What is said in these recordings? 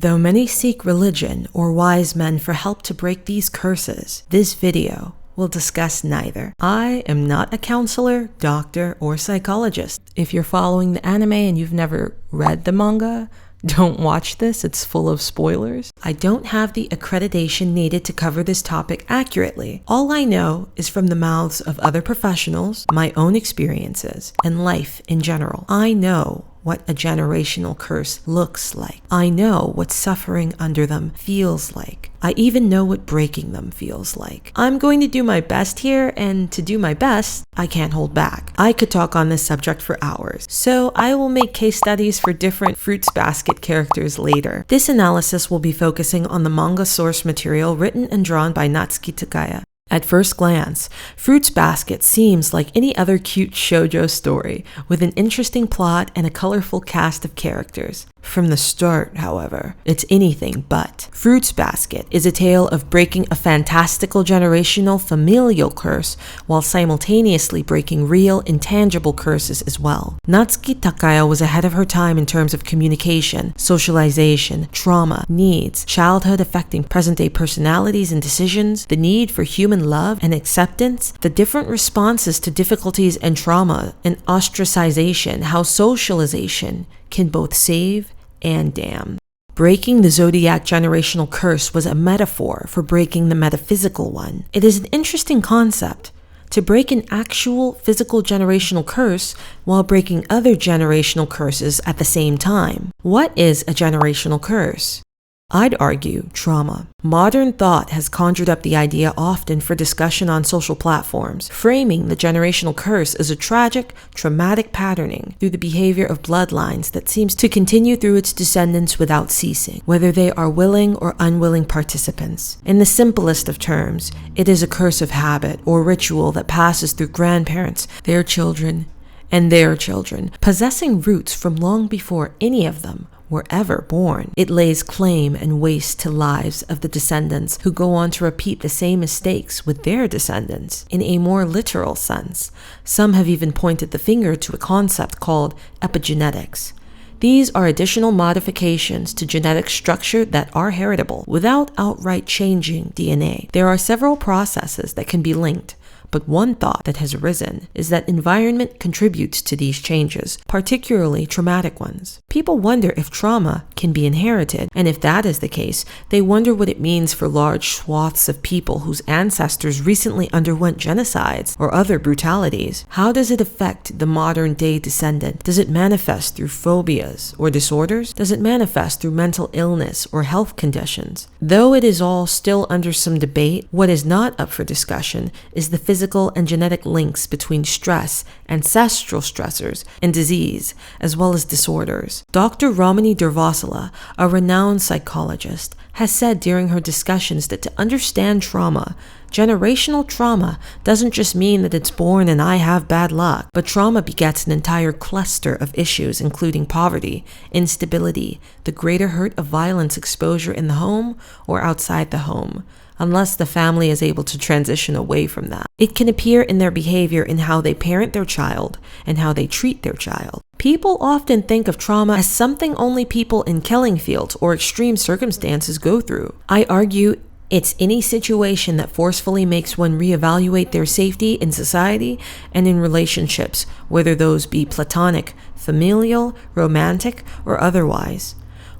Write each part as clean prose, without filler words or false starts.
Though many seek religion or wise men for help to break these curses, this video will discuss neither. I am not a counselor, doctor, or psychologist. If you're following the anime and you've never read the manga, don't watch this, it's full of spoilers. I don't have the accreditation needed to cover this topic accurately. All I know is from the mouths of other professionals, my own experiences, and life in general. I know what a generational curse looks like. I know what suffering under them feels like. I even know what breaking them feels like. I'm going to do my best here, and to do my best, I can't hold back. I could talk on this subject for hours, so I will make case studies for different Fruits Basket characters later. This analysis will be focusing on the manga source material written and drawn by Natsuki Takaya. At first glance, Fruits Basket seems like any other cute shoujo story, with an interesting plot and a colorful cast of characters. From the start, however, it's anything but. Fruits Basket is a tale of breaking a fantastical generational familial curse while simultaneously breaking real, intangible curses as well. Natsuki Takaya was ahead of her time in terms of communication, socialization, trauma, needs, childhood affecting present-day personalities and decisions, the need for human love and acceptance, the different responses to difficulties and trauma, and ostracization, how socialization can both save and damn. Breaking the zodiac generational curse was a metaphor for breaking the metaphysical one. It is an interesting concept to break an actual physical generational curse while breaking other generational curses at the same time. What is a generational curse? I'd argue trauma. Modern thought has conjured up the idea often for discussion on social platforms, framing the generational curse as a tragic, traumatic patterning through the behavior of bloodlines that seems to continue through its descendants without ceasing, whether they are willing or unwilling participants. In the simplest of terms, it is a curse of habit or ritual that passes through grandparents, their children, and their children, possessing roots from long before any of them were ever born. It lays claim and waste to lives of the descendants who go on to repeat the same mistakes with their descendants. In a more literal sense, some have even pointed the finger to a concept called epigenetics. These are additional modifications to genetic structure that are heritable without outright changing DNA. There are several processes that can be linked, but one thought that has arisen is that environment contributes to these changes, particularly traumatic ones. People wonder if trauma can be inherited, and if that is the case, they wonder what it means for large swaths of people whose ancestors recently underwent genocides or other brutalities. How does it affect the modern-day descendant? Does it manifest through phobias or disorders? Does it manifest through mental illness or health conditions? Though it is all still under some debate, what is not up for discussion is the physical and genetic links between stress, ancestral stressors, and disease, as well as disorders. Dr. Ramani Durvasula, a renowned psychologist, has said during her discussions that to understand trauma, generational trauma doesn't just mean that it's born and I have bad luck, but trauma begets an entire cluster of issues including poverty, instability, the greater hurt of violence exposure in the home or outside the home, unless the family is able to transition away from that. It can appear in their behavior in how they parent their child and how they treat their child. People often think of trauma as something only people in killing fields or extreme circumstances go through. I argue it's any situation that forcefully makes one reevaluate their safety in society and in relationships, whether those be platonic, familial, romantic, or otherwise.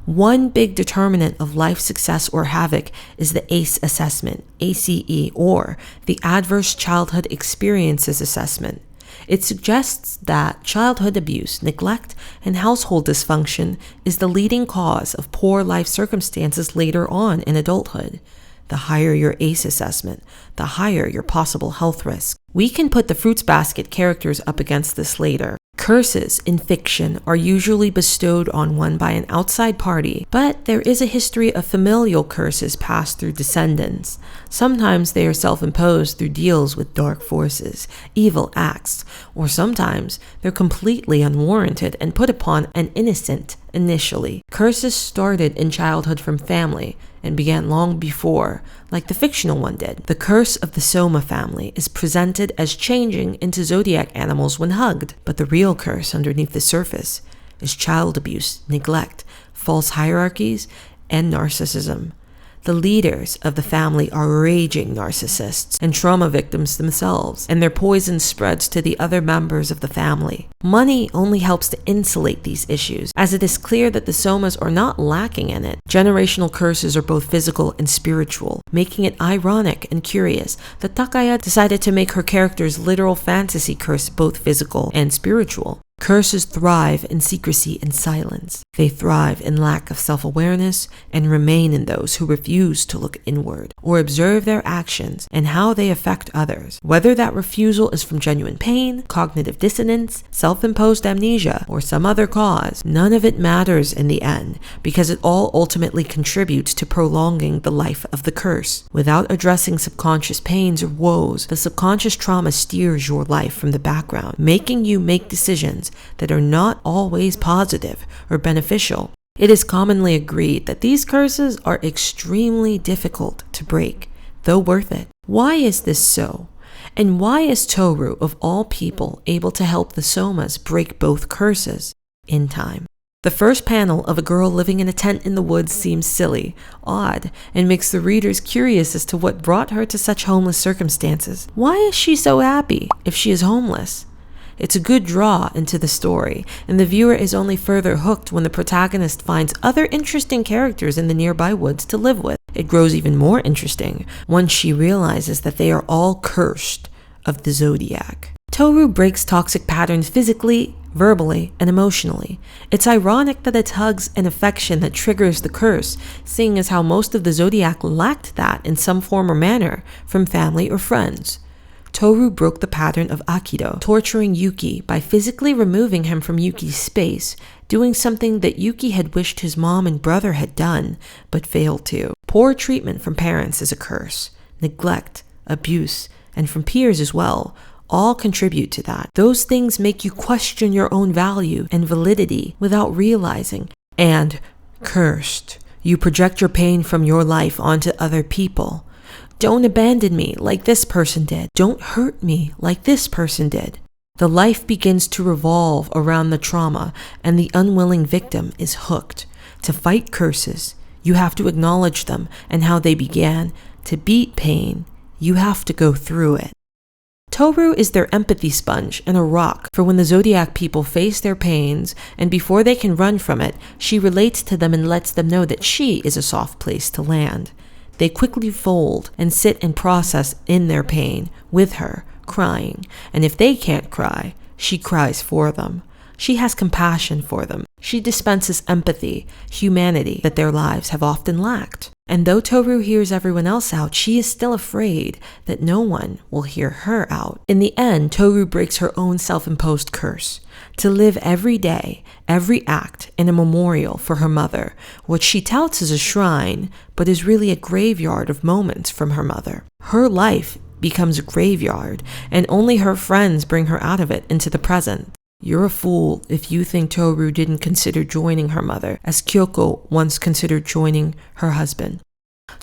One big determinant of life success or havoc is the ACE assessment, A.C.E, or the Adverse Childhood Experiences Assessment. It suggests that childhood abuse, neglect, and household dysfunction is the leading cause of poor life circumstances later on in adulthood. The higher your ACE assessment, the higher your possible health risk. We can put the Fruits Basket characters up against this later. Curses in fiction are usually bestowed on one by an outside party, but there is a history of familial curses passed through descendants. Sometimes they are self-imposed through deals with dark forces, evil acts, or sometimes they're completely unwarranted and put upon an innocent initially. Curses started in childhood from family and began long before, like the fictional one did. The curse of the Sohma family is presented as changing into zodiac animals when hugged, but the real curse underneath the surface is child abuse, neglect, false hierarchies, and narcissism. The leaders of the family are raging narcissists and trauma victims themselves, and their poison spreads to the other members of the family. Money only helps to insulate these issues, as it is clear that the Sohmas are not lacking in it. Generational curses are both physical and spiritual, making it ironic and curious that Takaya decided to make her character's literal fantasy curse both physical and spiritual. Curses thrive in secrecy and silence. They thrive in lack of self-awareness and remain in those who refuse to look inward or observe their actions and how they affect others. Whether that refusal is from genuine pain, cognitive dissonance, self-imposed amnesia, or some other cause, none of it matters in the end because it all ultimately contributes to prolonging the life of the curse. Without addressing subconscious pains or woes, the subconscious trauma steers your life from the background, making you make decisions that are not always positive or beneficial. It is commonly agreed that these curses are extremely difficult to break, though worth it. Why is this so? And why is Tohru, of all people, able to help the Sohmas break both curses in time? The first panel of a girl living in a tent in the woods seems silly, odd, and makes the readers curious as to what brought her to such homeless circumstances. Why is she so happy if she is homeless? It's a good draw into the story, and the viewer is only further hooked when the protagonist finds other interesting characters in the nearby woods to live with. It grows even more interesting once she realizes that they are all cursed of the zodiac. Tohru breaks toxic patterns physically, verbally, and emotionally. It's ironic that it's hugs and affection that triggers the curse, seeing as how most of the zodiac lacked that in some form or manner from family or friends. Tohru broke the pattern of Akito, torturing Yuki by physically removing him from Yuki's space, doing something that Yuki had wished his mom and brother had done, but failed to. Poor treatment from parents is a curse. Neglect, abuse, and from peers as well, all contribute to that. Those things make you question your own value and validity without realizing. And cursed, you project your pain from your life onto other people. Don't abandon me like this person did. Don't hurt me like this person did. The life begins to revolve around the trauma, and the unwilling victim is hooked. To fight curses, you have to acknowledge them and how they began. To beat pain, you have to go through it. Tohru is their empathy sponge and a rock for when the zodiac people face their pains, and before they can run from it, she relates to them and lets them know that she is a soft place to land. They quickly fold and sit and process in their pain with her, crying, and if they can't cry, she cries for them. She has compassion for them. She dispenses empathy, humanity that their lives have often lacked. And though Tohru hears everyone else out, she is still afraid that no one will hear her out. In the end, Tohru breaks her own self-imposed curse to live every day, every act in a memorial for her mother, which she touts as a shrine, but is really a graveyard of moments from her mother. Her life becomes a graveyard, and only her friends bring her out of it into the present. You're a fool if you think Tohru didn't consider joining her mother, as Kyoko once considered joining her husband.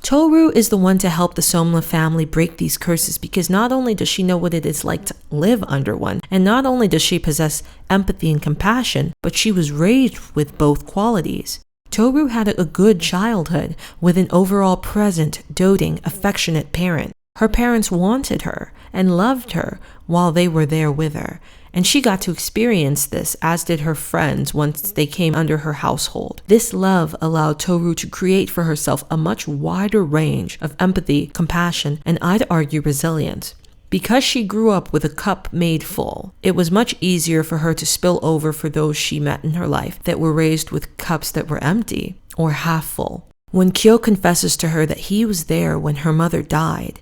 Tohru is the one to help the Sohma family break these curses because not only does she know what it is like to live under one, and not only does she possess empathy and compassion, but she was raised with both qualities. Tohru had a good childhood with an overall present, doting, affectionate parent. Her parents wanted her and loved her while they were there with her, and she got to experience this, as did her friends once they came under her household. This love allowed Tohru to create for herself a much wider range of empathy, compassion, and I'd argue resilience. Because she grew up with a cup made full, it was much easier for her to spill over for those she met in her life that were raised with cups that were empty or half full. When Kyo confesses to her that he was there when her mother died,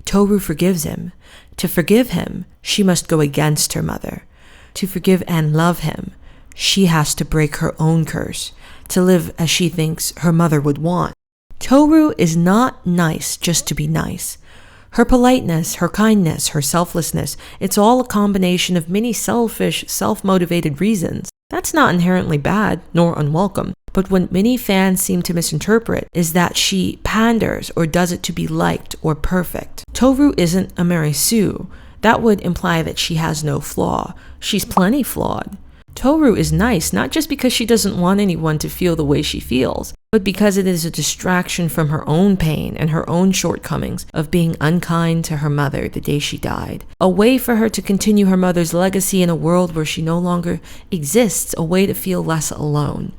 Tohru forgives him. To forgive him, she must go against her mother. To forgive and love him, she has to break her own curse, to live as she thinks her mother would want. Tohru is not nice just to be nice. Her politeness, her kindness, her selflessness, it's all a combination of many selfish, self-motivated reasons. That's not inherently bad, nor unwelcome. But what many fans seem to misinterpret is that she panders or does it to be liked or perfect. Tohru isn't a Mary Sue. That would imply that she has no flaw. She's plenty flawed. Tohru is nice not just because she doesn't want anyone to feel the way she feels, but because it is a distraction from her own pain and her own shortcomings of being unkind to her mother the day she died. A way for her to continue her mother's legacy in a world where she no longer exists, a way to feel less alone.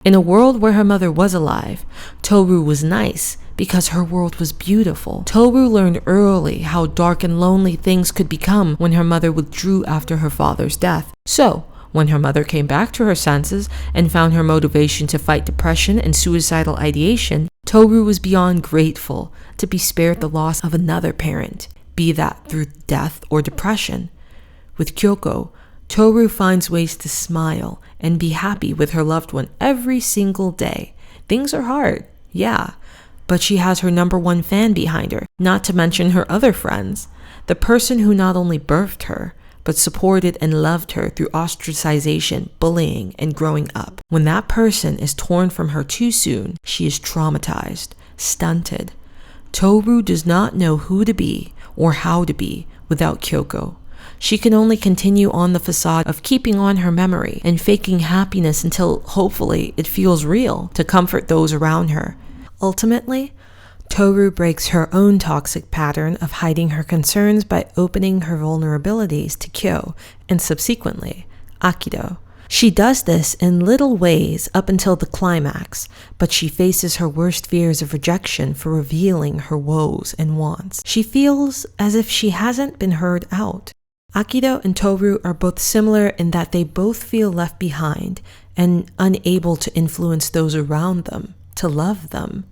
In a world where her mother was alive, Tohru was nice because her world was beautiful. Tohru learned early how dark and lonely things could become when her mother withdrew after her father's death. So, when her mother came back to her senses and found her motivation to fight depression and suicidal ideation, Tohru was beyond grateful to be spared the loss of another parent, be that through death or depression. With Kyoko, Tohru finds ways to smile and be happy with her loved one every single day. Things are hard, yeah, but she has her #1 fan behind her, not to mention her other friends. The person who not only birthed her, but supported and loved her through ostracization, bullying, and growing up. When that person is torn from her too soon, she is traumatized, stunted. Tohru does not know who to be or how to be without Kyoko. She can only continue on the facade of keeping on her memory and faking happiness until, hopefully, it feels real to comfort those around her. Ultimately, Tohru breaks her own toxic pattern of hiding her concerns by opening her vulnerabilities to Kyo and subsequently Akito. She does this in little ways up until the climax, but she faces her worst fears of rejection for revealing her woes and wants. She feels as if she hasn't been heard out. Akito and Tohru are both similar in that they both feel left behind and unable to influence those around them, to love them.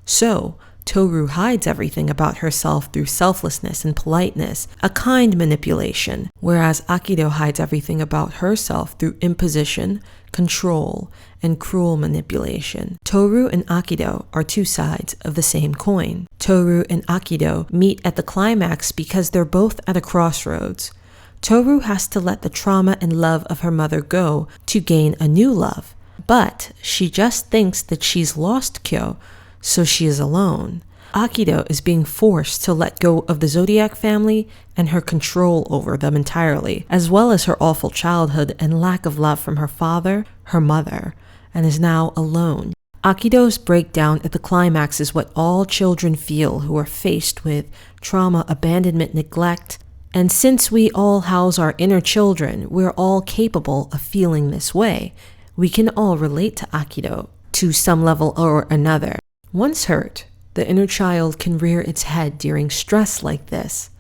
So, Tohru hides everything about herself through selflessness and politeness, a kind manipulation, whereas Akito hides everything about herself through imposition, control, and cruel manipulation. Tohru and Akito are two sides of the same coin. Tohru and Akito meet at the climax because they're both at a crossroads. Tohru has to let the trauma and love of her mother go to gain a new love, but she just thinks that she's lost Kyo, so she is alone. Akito is being forced to let go of the Zodiac family and her control over them entirely, as well as her awful childhood and lack of love from her father, her mother, and is now alone. Akito's breakdown at the climax is what all children feel who are faced with trauma, abandonment, neglect, and since we all house our inner children, we're all capable of feeling this way. We can all relate to Akito to some level or another. Once hurt, the inner child can rear its head during stress like this.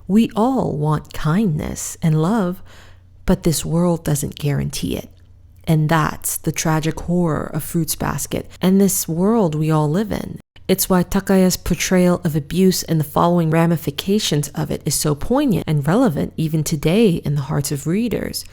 We all want kindness and love, but this world doesn't guarantee it. And that's the tragic horror of Fruits Basket and this world we all live in. It's why Takaya's portrayal of abuse and the following ramifications of it is so poignant and relevant even today in the hearts of readers.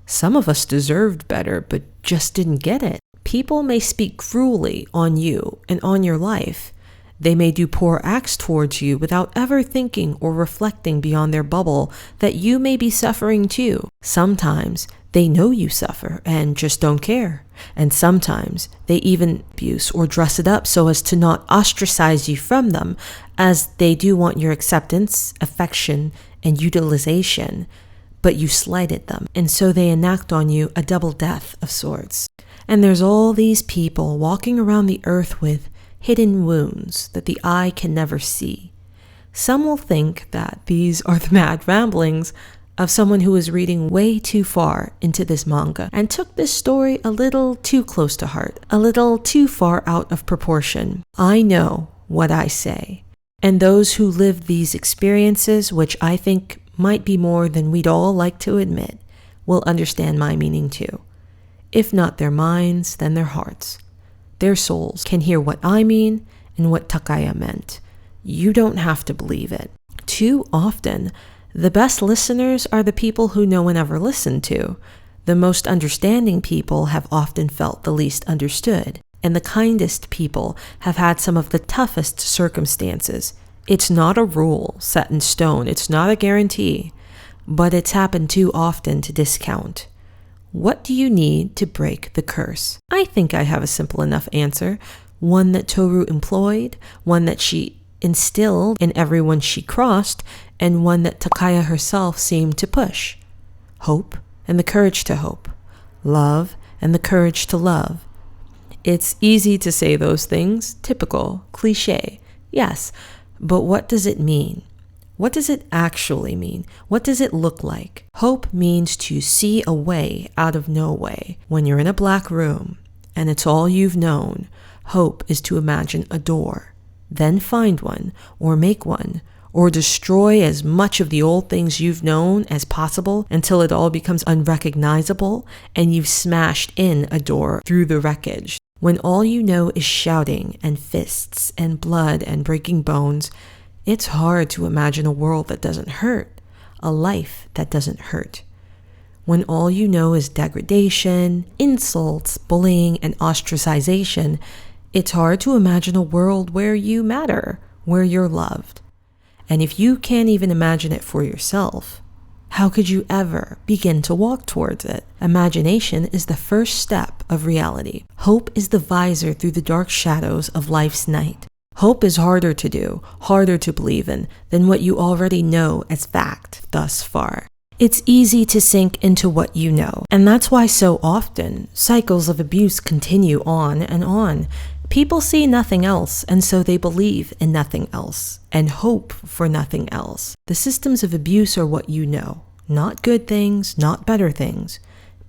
Some of us deserved better, but just didn't get it. People may speak cruelly on you and on your life. They may do poor acts towards you without ever thinking or reflecting beyond their bubble that you may be suffering too. Sometimes they know you suffer and just don't care. And sometimes they even abuse or dress it up so as to not ostracize you from them, as they do want your acceptance, affection, and utilization, but you slighted them, and so they enact on you a double death of sorts. And there's all these people walking around the earth with hidden wounds that the eye can never see. Some will think that these are the mad ramblings of someone who is reading way too far into this manga and took this story a little too close to heart, a little too far out of proportion. I know what I say. And those who live these experiences, which I think might be more than we'd all like to admit, will understand my meaning too. If not their minds, then their hearts. Their souls can hear what I mean and what Takaya meant. You don't have to believe it. Too often, the best listeners are the people who no one ever listened to. The most understanding people have often felt the least understood, and the kindest people have had some of the toughest circumstances. It's not a rule set in stone, it's not a guarantee, but it's happened too often to discount. What do you need to break the curse? I think I have a simple enough answer, one that Tohru employed, one that she instilled in everyone she crossed, and one that Takaya herself seemed to push. Hope and the courage to hope. Love and the courage to love. It's easy to say those things, typical, cliche, yes, but what does it mean? What does it actually mean? What does it look like? Hope means to see a way out of no way. When you're in a black room and it's all you've known, hope is to imagine a door, then find one or make one, or destroy as much of the old things you've known as possible until it all becomes unrecognizable and you've smashed in a door through the wreckage. When all you know is shouting and fists and blood and breaking bones, it's hard to imagine a world that doesn't hurt, a life that doesn't hurt. When all you know is degradation, insults, bullying, and ostracization, it's hard to imagine a world where you matter, where you're loved. And if you can't even imagine it for yourself, how could you ever begin to walk towards it? Imagination is the first step of reality. Hope is the visor through the dark shadows of life's night. Hope is harder to do, harder to believe in than what you already know as fact thus far. It's easy to sink into what you know, and that's why so often cycles of abuse continue on and on. People see nothing else, and so they believe in nothing else and hope for nothing else. The systems of abuse are what you know, not good things, not better things.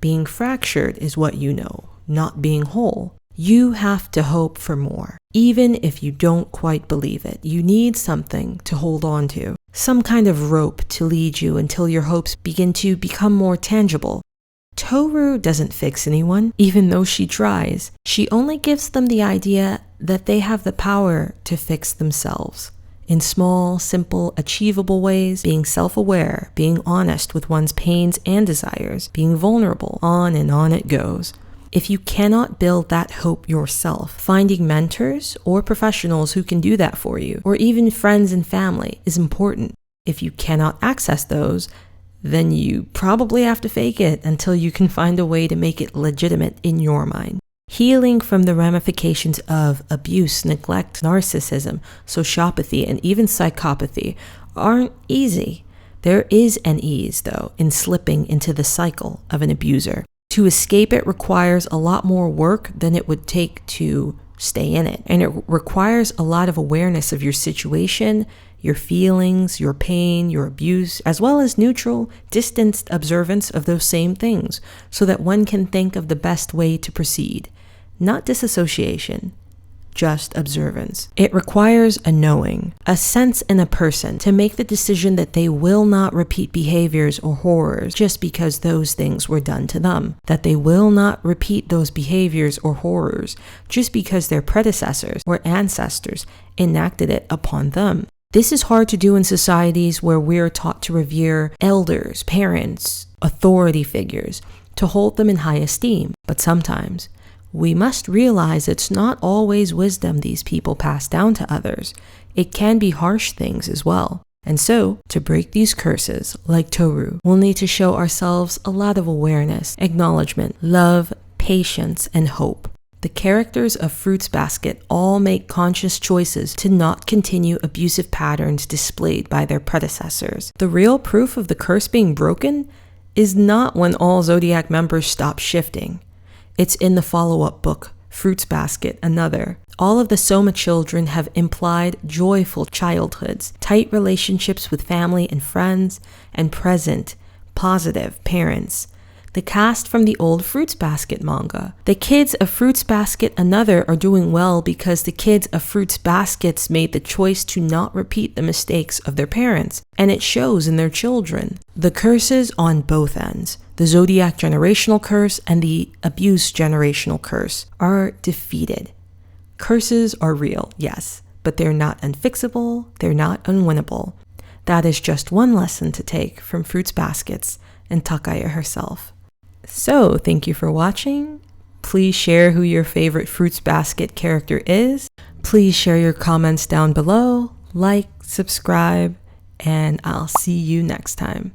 Being fractured is what you know, not being whole. You have to hope for more. Even if you don't quite believe it, you need something to hold on to, some kind of rope to lead you until your hopes begin to become more tangible. Tohru doesn't fix anyone, even though she tries. She only gives them the idea that they have the power to fix themselves. In small, simple, achievable ways, being self-aware, being honest with one's pains and desires, being vulnerable, on it goes. If you cannot build that hope yourself, finding mentors or professionals who can do that for you, or even friends and family, is important. If you cannot access those, then you probably have to fake it until you can find a way to make it legitimate in your mind. Healing from the ramifications of abuse, neglect, narcissism, sociopathy, and even psychopathy aren't easy. There is an ease, though, in slipping into the cycle of an abuser. To escape it requires a lot more work than it would take to stay in it. And it requires a lot of awareness of your situation, your feelings, your pain, your abuse, as well as neutral, distanced observance of those same things, so that one can think of the best way to proceed. Not disassociation, just observance. It requires a knowing, a sense in a person to make the decision that they will not repeat behaviors or horrors just because those things were done to them. That they will not repeat those behaviors or horrors just because their predecessors or ancestors enacted it upon them. This is hard to do in societies where we're taught to revere elders, parents, authority figures, to hold them in high esteem. But sometimes we must realize it's not always wisdom these people pass down to others. It can be harsh things as well. And so, to break these curses, like Tohru, we'll need to show ourselves a lot of awareness, acknowledgement, love, patience, and hope. The characters of Fruits Basket all make conscious choices to not continue abusive patterns displayed by their predecessors. The real proof of the curse being broken is not when all Zodiac members stop shifting. It's in the follow-up book, Fruits Basket, Another. All of the Soma children have implied joyful childhoods, tight relationships with family and friends, and present, positive parents. The cast from the old Fruits Basket manga. The kids of Fruits Basket Another are doing well because the kids of Fruits Baskets made the choice to not repeat the mistakes of their parents, and it shows in their children. The curses on both ends, the Zodiac generational curse and the abuse generational curse, are defeated. Curses are real, yes, but they're not unfixable, they're not unwinnable. That is just one lesson to take from Fruits Baskets and Takaya herself. So, thank you for watching. Please share who your favorite Fruits Basket character is. Please share your comments down below, like, subscribe, and I'll see you next time.